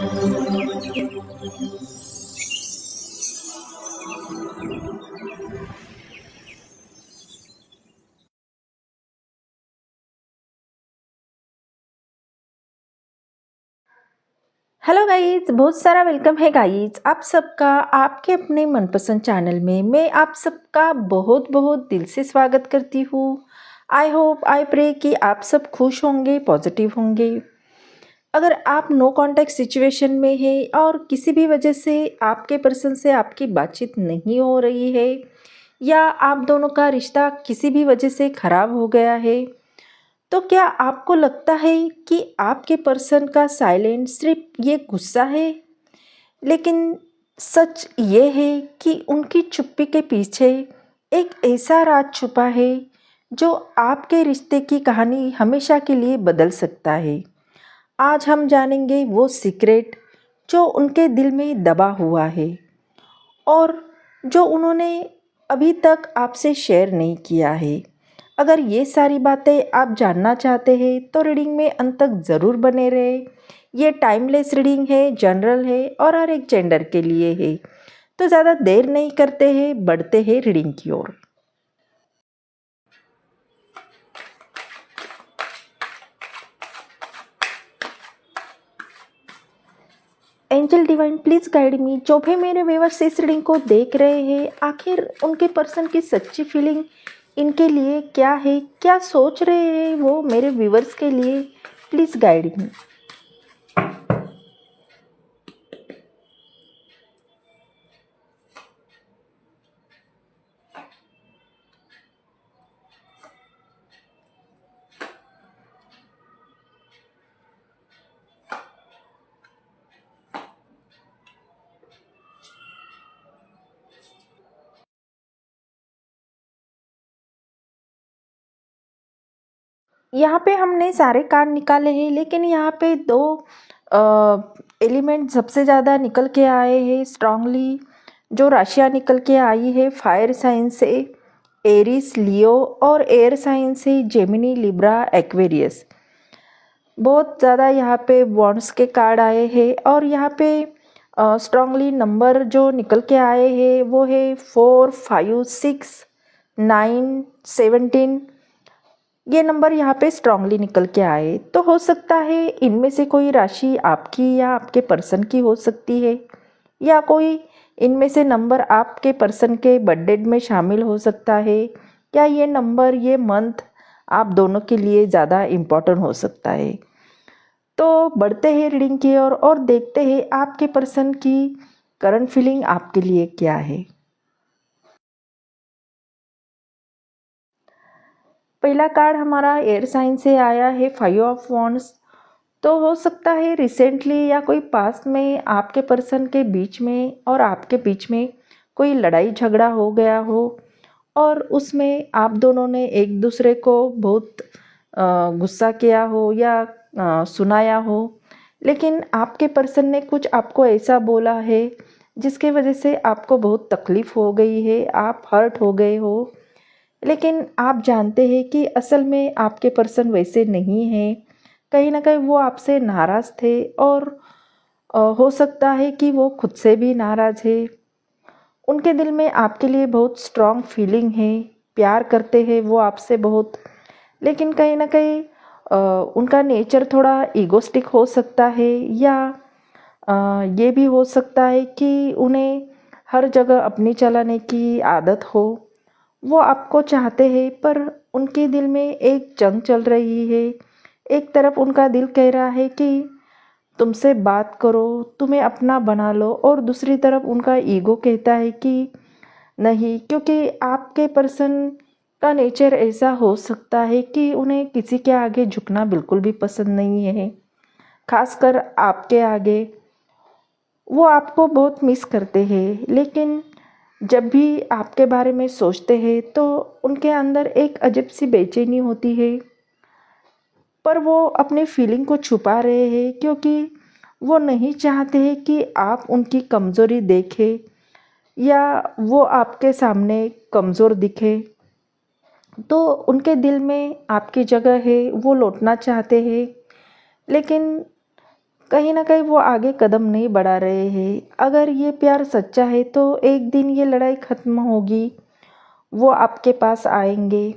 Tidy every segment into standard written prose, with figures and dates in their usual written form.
Hello guys, बहुत सारा welcome है गाइस आप सबका आपके अपने मनपसंद चैनल में। मैं आप सबका बहुत बहुत दिल से स्वागत करती हूँ। आई होप आई प्रे कि आप सब खुश होंगे, पॉजिटिव होंगे। अगर आप नो कांटेक्ट सिचुएशन में है और किसी भी वजह से आपके पर्सन से आपकी बातचीत नहीं हो रही है या आप दोनों का रिश्ता किसी भी वजह से ख़राब हो गया है, तो क्या आपको लगता है कि आपके पर्सन का साइलेंट सिर्फ ये गुस्सा है? लेकिन सच ये है कि उनकी चुप्पी के पीछे एक ऐसा राज छुपा है जो आपके रिश्ते की कहानी हमेशा के लिए बदल सकता है। आज हम जानेंगे वो सीक्रेट जो उनके दिल में दबा हुआ है और जो उन्होंने अभी तक आपसे शेयर नहीं किया है। अगर ये सारी बातें आप जानना चाहते हैं तो रीडिंग में अंत तक ज़रूर बने रहे। ये टाइमलेस रीडिंग है, जनरल है और हर एक जेंडर के लिए है। तो ज़्यादा देर नहीं करते हैं, बढ़ते हैं रीडिंग की ओर। Angel divine please guide me. जो भी मेरे व्यूअर्स इस रीडिंग को देख रहे हैं, आखिर उनके पर्सन की सच्ची फीलिंग इनके लिए क्या है, क्या सोच रहे हैं वो मेरे व्यूअर्स के लिए, प्लीज़ गाइड मी। यहाँ पे हमने सारे कार्ड निकाले हैं, लेकिन यहाँ पे दो एलिमेंट सबसे ज़्यादा निकल के आए हैं स्ट्रांगली। जो राशियाँ निकल के आई है, फायर साइन से एरिस लियो और एयर साइन से जेमिनी लिब्रा एक्वेरियस। बहुत ज़्यादा यहाँ पे बॉन्ड्स के कार्ड आए हैं और यहाँ पे स्ट्रांगली नंबर जो निकल के आए हैं वो है 4, 5, 6, 9, 17। ये नंबर यहाँ पे स्ट्रांगली निकल के आए। तो हो सकता है इनमें से कोई राशि आपकी या आपके पर्सन की हो सकती है, या कोई इनमें से नंबर आपके पर्सन के बर्थडे में शामिल हो सकता है, या ये नंबर, ये मंथ आप दोनों के लिए ज़्यादा इम्पोर्टेंट हो सकता है। तो बढ़ते हैं रीडिंग की ओर और देखते हैं आपके पर्सन की करंट फीलिंग आपके लिए क्या है। पहला कार्ड हमारा एयर साइन से आया है, 5 ऑफ वॉन्ड्स। तो हो सकता है रिसेंटली या कोई पास में आपके पर्सन के बीच में और आपके बीच में कोई लड़ाई झगड़ा हो गया हो और उसमें आप दोनों ने एक दूसरे को बहुत गुस्सा किया हो या सुनाया हो। लेकिन आपके पर्सन ने कुछ आपको ऐसा बोला है जिसके वजह से आपको बहुत तकलीफ़ हो गई है, आप हर्ट हो गए हो। लेकिन आप जानते हैं कि असल में आपके पर्सन वैसे नहीं हैं। कहीं न कहीं वो आपसे नाराज़ थे और हो सकता है कि वो खुद से भी नाराज़ है। उनके दिल में आपके लिए बहुत स्ट्रॉन्ग फीलिंग है, प्यार करते हैं वो आपसे बहुत। लेकिन कहीं न कहीं उनका नेचर थोड़ा ईगोइस्टिक हो सकता है, या ये भी हो सकता है कि उन्हें हर जगह अपनी चलाने की आदत हो। वो आपको चाहते हैं पर उनके दिल में एक जंग चल रही है। एक तरफ उनका दिल कह रहा है कि तुमसे बात करो, तुम्हें अपना बना लो, और दूसरी तरफ उनका ईगो कहता है कि नहीं, क्योंकि आपके पर्सन का नेचर ऐसा हो सकता है कि उन्हें किसी के आगे झुकना बिल्कुल भी पसंद नहीं है, खासकर आपके आगे। वो आपको बहुत मिस करते हैं, लेकिन जब भी आपके बारे में सोचते हैं तो उनके अंदर एक अजीब सी बेचैनी होती है। पर वो अपनी फीलिंग को छुपा रहे हैं क्योंकि वो नहीं चाहते हैं कि आप उनकी कमज़ोरी देखें या वो आपके सामने कमज़ोर दिखे। तो उनके दिल में आपकी जगह है, वो लौटना चाहते हैं, लेकिन कहीं न कहीं वो आगे कदम नहीं बढ़ा रहे हैं। अगर ये प्यार सच्चा है तो एक दिन ये लड़ाई ख़त्म होगी, वो आपके पास आएँगे।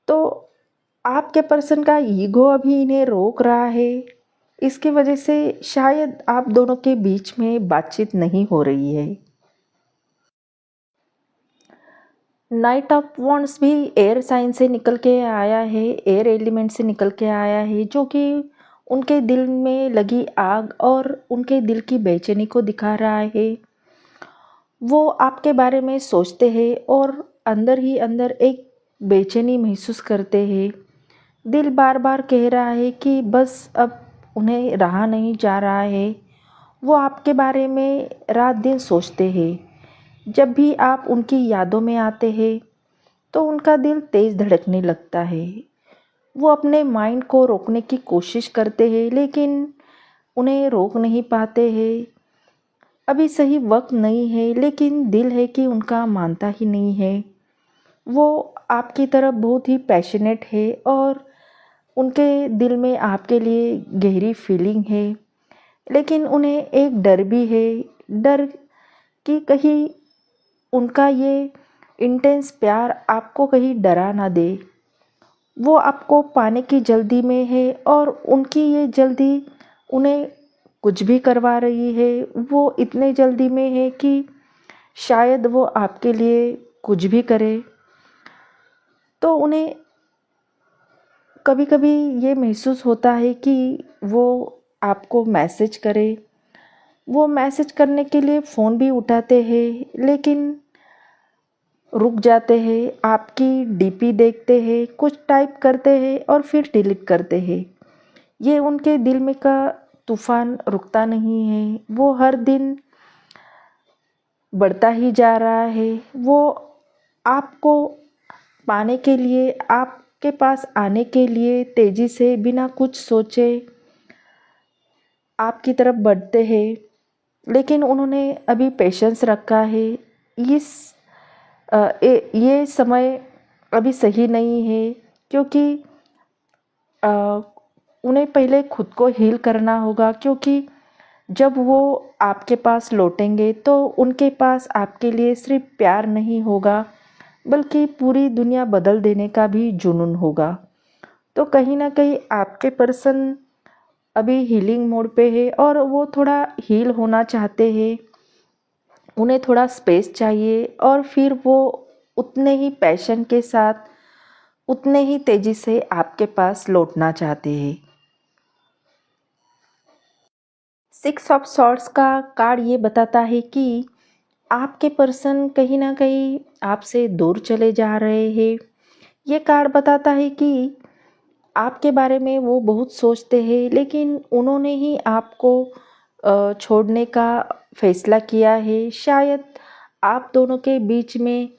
तो आपके पर्सन का ईगो अभी इन्हें रोक रहा है, इसकी वजह से शायद आप दोनों के बीच में बातचीत नहीं हो रही है। नाइट ऑफ वॉन्ड्स भी एयर साइन से निकल के आया है, एयर एलिमेंट से निकल के आया है, जो कि उनके दिल में लगी आग और उनके दिल की बेचैनी को दिखा रहा है। वो आपके बारे में सोचते हैं और अंदर ही अंदर एक बेचैनी महसूस करते हैं। दिल बार बार कह रहा है कि बस अब उन्हें रहा नहीं जा रहा है। वो आपके बारे में रात दिन सोचते हैं। जब भी आप उनकी यादों में आते हैं तो उनका दिल तेज़ धड़कने लगता है। वो अपने माइंड को रोकने की कोशिश करते हैं लेकिन उन्हें रोक नहीं पाते हैं। अभी सही वक्त नहीं है लेकिन दिल है कि उनका मानता ही नहीं है। वो आपकी तरफ बहुत ही पैशनेट है और उनके दिल में आपके लिए गहरी फीलिंग है, लेकिन उन्हें एक डर भी है। डर कि कहीं उनका ये इंटेंस प्यार आपको कहीं डरा ना दे। वो आपको पाने की जल्दी में है और उनकी ये जल्दी उन्हें कुछ भी करवा रही है। वो इतने जल्दी में है कि शायद वो आपके लिए कुछ भी करे। तो उन्हें कभी-कभी ये महसूस होता है कि वो आपको मैसेज करे। वो मैसेज करने के लिए फ़ोन भी उठाते हैं लेकिन रुक जाते हैं, आपकी डीपी देखते हैं, कुछ टाइप करते हैं और फिर डिलीट करते हैं। ये उनके दिल में का तूफ़ान रुकता नहीं है, वो हर दिन बढ़ता ही जा रहा है। वो आपको पाने के लिए, आपके पास आने के लिए तेज़ी से बिना कुछ सोचे आपकी तरफ बढ़ते हैं, लेकिन उन्होंने अभी पेशेंस रखा है। इस ये समय अभी सही नहीं है क्योंकि अ, उन्हें पहले खुद को हील करना होगा, क्योंकि जब वो आपके पास लौटेंगे तो उनके पास आपके लिए सिर्फ प्यार नहीं होगा बल्कि पूरी दुनिया बदल देने का भी जुनून होगा। तो कहीं ना कहीं आपके पर्सन अभी हीलिंग मोड पे है और वो थोड़ा हील होना चाहते हैं। उन्हें थोड़ा स्पेस चाहिए और फिर वो उतने ही पैशन के साथ, उतने ही तेज़ी से आपके पास लौटना चाहते हैं। सिक्स ऑफ सॉर्ड्स का कार्ड ये बताता है कि आपके पर्सन कहीं ना कहीं आपसे दूर चले जा रहे हैं। ये कार्ड बताता है कि आपके बारे में वो बहुत सोचते हैं लेकिन उन्होंने ही आपको छोड़ने का फैसला किया है। शायद आप दोनों के बीच में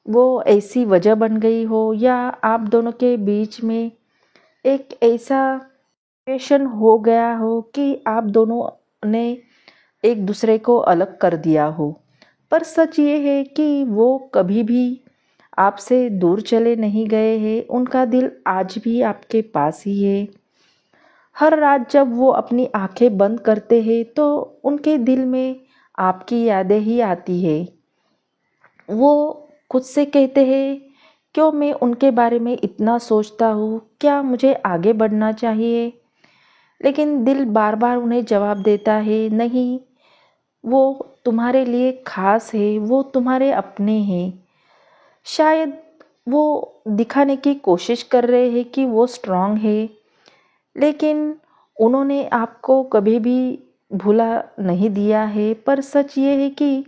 वो ऐसी वजह बन गई हो या आप दोनों के बीच में एक ऐसा सिचुएशन हो गया हो कि आप दोनों ने एक दूसरे को अलग कर दिया हो। पर सच ये है कि वो कभी भी आपसे दूर चले नहीं गए हैं, उनका दिल आज भी आपके पास ही है। हर रात जब वो अपनी आंखें बंद करते हैं तो उनके दिल में आपकी यादें ही आती है। वो खुद से कहते हैं, क्यों मैं उनके बारे में इतना सोचता हूँ, क्या मुझे आगे बढ़ना चाहिए? लेकिन दिल बार बार उन्हें जवाब देता है, नहीं, वो तुम्हारे लिए खास है, वो तुम्हारे अपने हैं। शायद वो दिखाने की कोशिश कर रहे हैं कि वो स्ट्रांग है, लेकिन उन्होंने आपको कभी भी भूला नहीं दिया है। पर सच ये है कि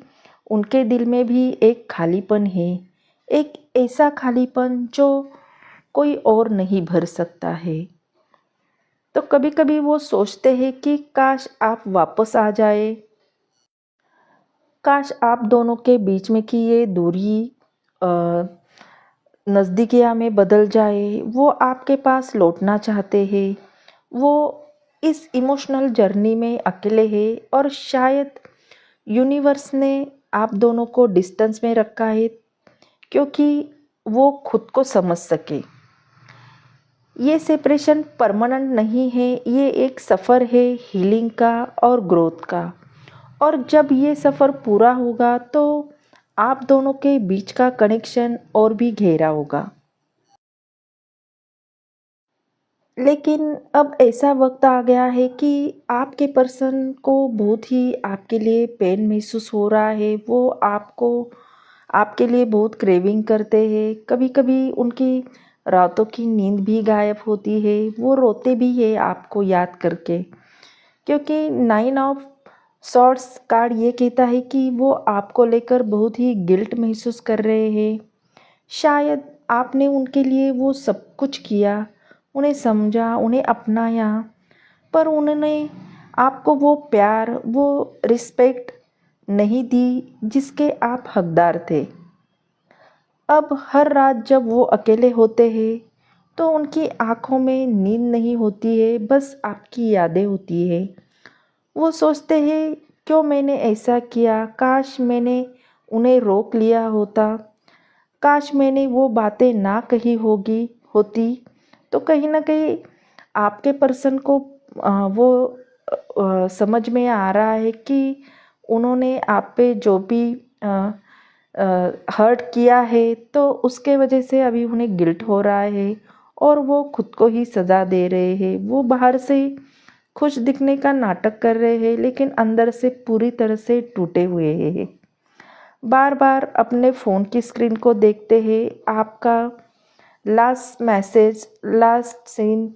उनके दिल में भी एक खालीपन है, एक ऐसा खालीपन जो कोई और नहीं भर सकता है। तो कभी कभी वो सोचते हैं कि काश आप वापस आ जाए, काश आप दोनों के बीच में की ये दूरी नज़दीकियाँ में बदल जाए। वो आपके पास लौटना चाहते हैं। वो इस इमोशनल जर्नी में अकेले हैं और शायद यूनिवर्स ने आप दोनों को डिस्टेंस में रखा है क्योंकि वो खुद को समझ सके। ये सेपरेशन परमानेंट नहीं है, ये एक सफ़र है हीलिंग का और ग्रोथ का। और जब ये सफ़र पूरा होगा तो आप दोनों के बीच का कनेक्शन और भी गहरा होगा। लेकिन अब ऐसा वक्त आ गया है कि आपके पर्सन को बहुत ही आपके लिए पेन महसूस हो रहा है। वो आपको आपके लिए बहुत क्रेविंग करते हैं। कभी कभी उनकी रातों की नींद भी गायब होती है। वो रोते भी है आपको याद करके, क्योंकि 9 ऑफ सॉर्ड्स कार्ड ये कहता है कि वो आपको लेकर बहुत ही गिल्ट महसूस कर रहे हैं। शायद आपने उनके लिए वो सब कुछ किया, उन्हें समझा, उन्हें अपनाया, पर उन्होंने आपको वो प्यार, वो रिस्पेक्ट नहीं दी जिसके आप हकदार थे। अब हर रात जब वो अकेले होते हैं तो उनकी आंखों में नींद नहीं होती है, बस आपकी यादें होती है। वो सोचते हैं, क्यों मैंने ऐसा किया, काश मैंने उन्हें रोक लिया होता, काश मैंने वो बातें ना कही होती। तो कहीं ना कहीं आपके पर्सन को वो समझ में आ रहा है कि उन्होंने आप पे जो भी हर्ट किया है, तो उसके वजह से अभी उन्हें गिल्ट हो रहा है और वो खुद को ही सज़ा दे रहे हैं। वो बाहर से खुश दिखने का नाटक कर रहे हैं, लेकिन अंदर से पूरी तरह से टूटे हुए हैं। बार बार अपने फ़ोन की स्क्रीन को देखते हैं। आपका लास्ट मैसेज, लास्ट सीन,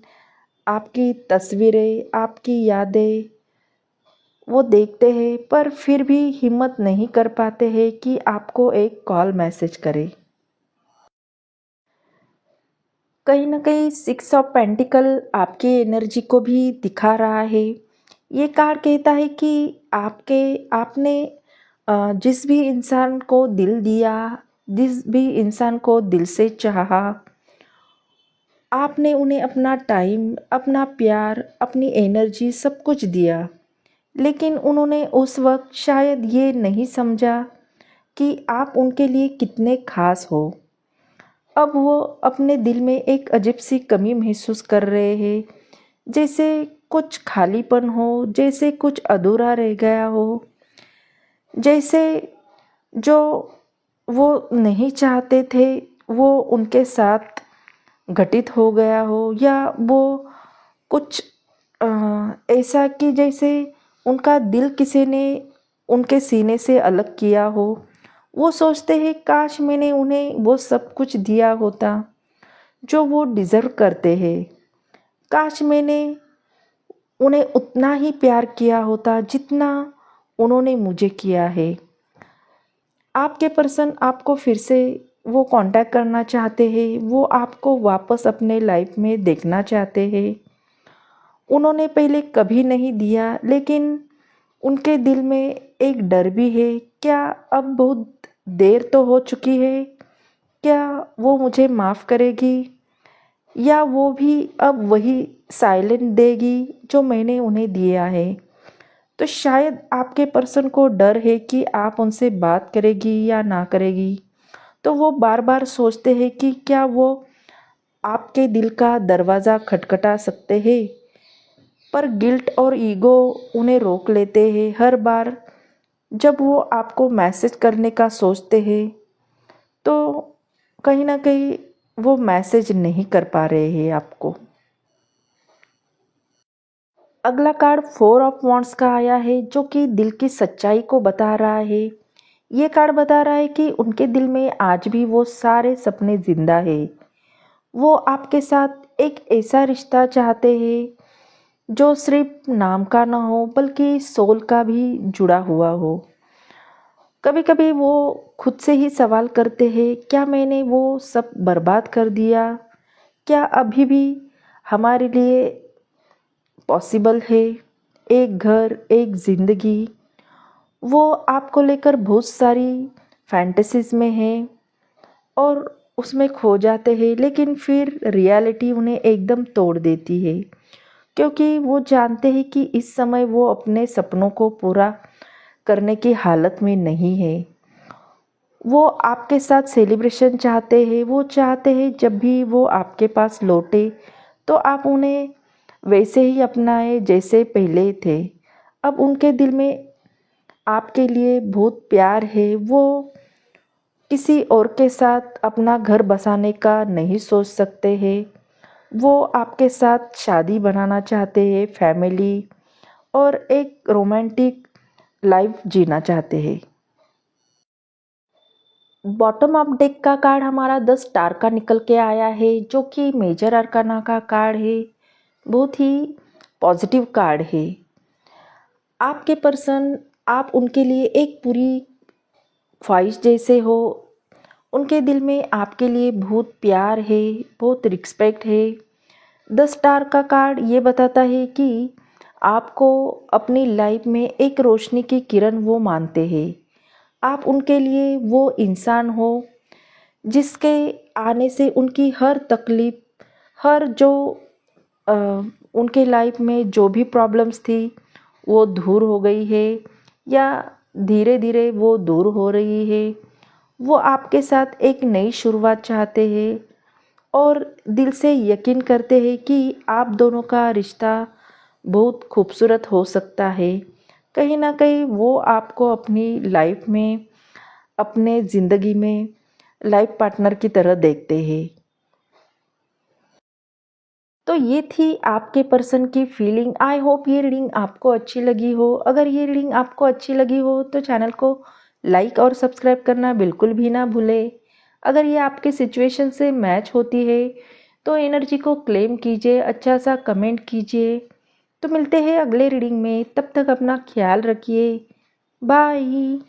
आपकी तस्वीरें, आपकी यादें वो देखते हैं, पर फिर भी हिम्मत नहीं कर पाते हैं कि आपको एक कॉल मैसेज करें। कहीं ना कहीं 6 ऑफ पेंटिकल आपकी एनर्जी को भी दिखा रहा है। ये कार्ड कहता है कि आपने जिस भी इंसान को दिल दिया, जिस भी इंसान को दिल से चाहा, आपने उन्हें अपना टाइम, अपना प्यार, अपनी एनर्जी सब कुछ दिया। लेकिन उन्होंने उस वक्त शायद ये नहीं समझा कि आप उनके लिए कितने खास हो। अब वो अपने दिल में एक अजीब सी कमी महसूस कर रहे हैं, जैसे कुछ खालीपन हो, जैसे कुछ अधूरा रह गया हो, जैसे जो वो नहीं चाहते थे वो उनके साथ घटित हो गया हो, या वो कुछ ऐसा कि जैसे उनका दिल किसी ने उनके सीने से अलग किया हो। वो सोचते हैं, काश मैंने उन्हें वो सब कुछ दिया होता जो वो डिज़र्व करते हैं। काश मैंने उन्हें उतना ही प्यार किया होता जितना उन्होंने मुझे किया है। आपके पर्सन आपको फिर से वो कांटेक्ट करना चाहते हैं। वो आपको वापस अपने लाइफ में देखना चाहते हैं। उन्होंने पहले कभी नहीं दिया, लेकिन उनके दिल में एक डर भी है। क्या अब बहुत देर तो हो चुकी है, क्या वो मुझे माफ़ करेगी, या वो भी अब वही साइलेंट देगी जो मैंने उन्हें दिया है। तो शायद आपके पर्सन को डर है कि आप उनसे बात करेगी या ना करेगी। तो वो बार बार सोचते हैं कि क्या वो आपके दिल का दरवाज़ा खटखटा सकते हैं, पर गिल्ट और ईगो उन्हें रोक लेते हैं। हर बार जब वो आपको मैसेज करने का सोचते हैं तो कहीं ना कहीं वो मैसेज नहीं कर पा रहे हैं आपको। अगला कार्ड 4 ऑफ वॉन्ड्स का आया है, जो कि दिल की सच्चाई को बता रहा है। ये कार्ड बता रहा है कि उनके दिल में आज भी वो सारे सपने जिंदा है। वो आपके साथ एक ऐसा रिश्ता चाहते हैं जो सिर्फ नाम का ना हो, बल्कि सोल का भी जुड़ा हुआ हो। कभी कभी वो खुद से ही सवाल करते हैं, क्या मैंने वो सब बर्बाद कर दिया? क्या अभी भी हमारे लिए पॉसिबल है एक घर, एक ज़िंदगी? वो आपको लेकर बहुत सारी फैंटेसीज में है और उसमें खो जाते हैं, लेकिन फिर रियलिटी उन्हें एकदम तोड़ देती है, क्योंकि वो जानते हैं कि इस समय वो अपने सपनों को पूरा करने की हालत में नहीं है। वो आपके साथ सेलिब्रेशन चाहते हैं। वो चाहते हैं जब भी वो आपके पास लौटे तो आप उन्हें वैसे ही अपनाएं जैसे पहले थे। अब उनके दिल में आपके लिए बहुत प्यार है, वो किसी और के साथ अपना घर बसाने का नहीं सोच सकते हैं। वो आपके साथ शादी बनाना चाहते हैं, फैमिली और एक रोमांटिक लाइफ जीना चाहते हैं। बॉटम अप डेक का कार्ड हमारा 10 स्टार का निकल के आया है, जो कि मेजर अरकाना का कार्ड है। बहुत ही पॉजिटिव कार्ड है। आपके पर्सन, आप उनके लिए एक पूरी ख्वाहिश जैसे हो। उनके दिल में आपके लिए बहुत प्यार है, बहुत रिस्पेक्ट है। 10 स्टार का कार्ड ये बताता है कि आपको अपनी लाइफ में एक रोशनी की किरण वो मानते हैं। आप उनके लिए वो इंसान हो जिसके आने से उनकी हर तकलीफ, हर जो अ, उनके लाइफ में जो भी प्रॉब्लम्स थी वो दूर हो गई है, या धीरे धीरे वो दूर हो रही है। वो आपके साथ एक नई शुरुआत चाहते हैं और दिल से यकीन करते हैं कि आप दोनों का रिश्ता बहुत खूबसूरत हो सकता है। कहीं ना कहीं वो आपको अपनी लाइफ में, अपने ज़िंदगी में लाइफ पार्टनर की तरह देखते हैं। तो ये थी आपके पर्सन की फीलिंग। आई होप ये रीडिंग आपको अच्छी लगी हो। अगर ये रीडिंग आपको अच्छी लगी हो तो चैनल को लाइक और सब्सक्राइब करना बिल्कुल भी ना भूलें। अगर ये आपके सिचुएशन से मैच होती है तो एनर्जी को क्लेम कीजिए, अच्छा सा कमेंट कीजिए। तो मिलते हैं अगले रीडिंग में, तब तक अपना ख्याल रखिए। बाय।